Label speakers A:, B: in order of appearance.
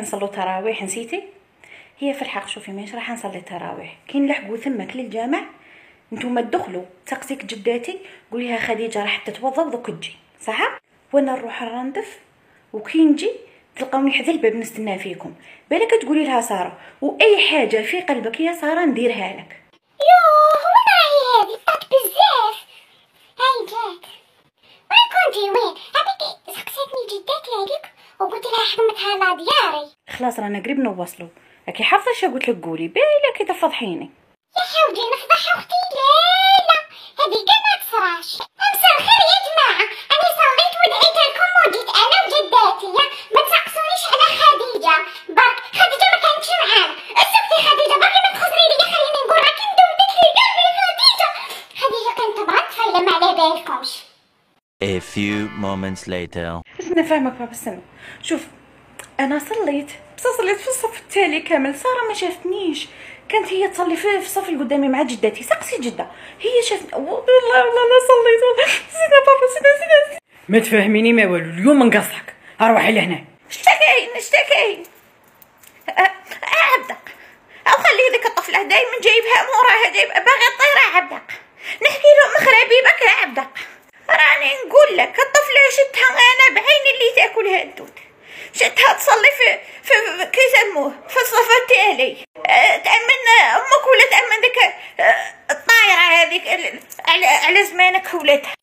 A: رايحين نصلوا التراويح، نسيتي؟ هي في الحق شوفي ماش راح نصلي التراويح، كي نلحقوا ثمك للجامع نتوما تدخلوا تسقسيك جداتي قوليها خديجه راح تتوضا ودوك تجي صح، وانا نروح نرندف وكي نجي تلقاوني حدا الباب نستنى فيكم. بالك تقولي لها ساره واي حاجه في قلبك يا ساره نديرها لك.
B: يوه وين راهي هذه فات بزاف. هاي جات وين كنتي وين؟ هذيك سقسيتني جداتي هذيك وقلت لها حرمتها لا دياري.
A: خلاص رانا قريب نوصلوا، راكي حافظه شا قلت لك قولي بالك كي تفضحيني.
B: يا حودي نفضح اختي؟ لا هذيك ما تصراش. امسا الخير يا جماعه، انا صليت ودعيت لكم وجيت انا وجداتي، ما تسقسونيش على خديجه برك. خديجه ما كانتش معانا. اسكتي خديجه برك ما تخسري لي، خليني نقول راكي مدودت لي قلبي. خديجه كانت تبغى طفيله ما على بالكمش.
C: A few moments later.
A: بس انا فاهمك بابا استنى، شوف انا صليت بس صليت في الصف التالي كامل، ساره ما شافتنيش، كانت هي تصلي في الصف اللي قدامي مع جدتي، سقسي جده هي شافتني والله لا صليت سيدي بابا سيدي ما تفهميني ما والو، اليوم نقصحك اروحي لهنا. اشتكي عبدق او خلي ذيك الطفله دايما جايبها موراها جايب باغي طيره عبدق، نحكي له مخربي بك يا عبدق. راني نقول لك الطفله شتها انا بعيني اللي تاكلها الدود، شتها تصلي في كي يسموه في الصف التالي، تأمن امك ولا تأمن ذيك الطايره هذيك على زمانك ولدها.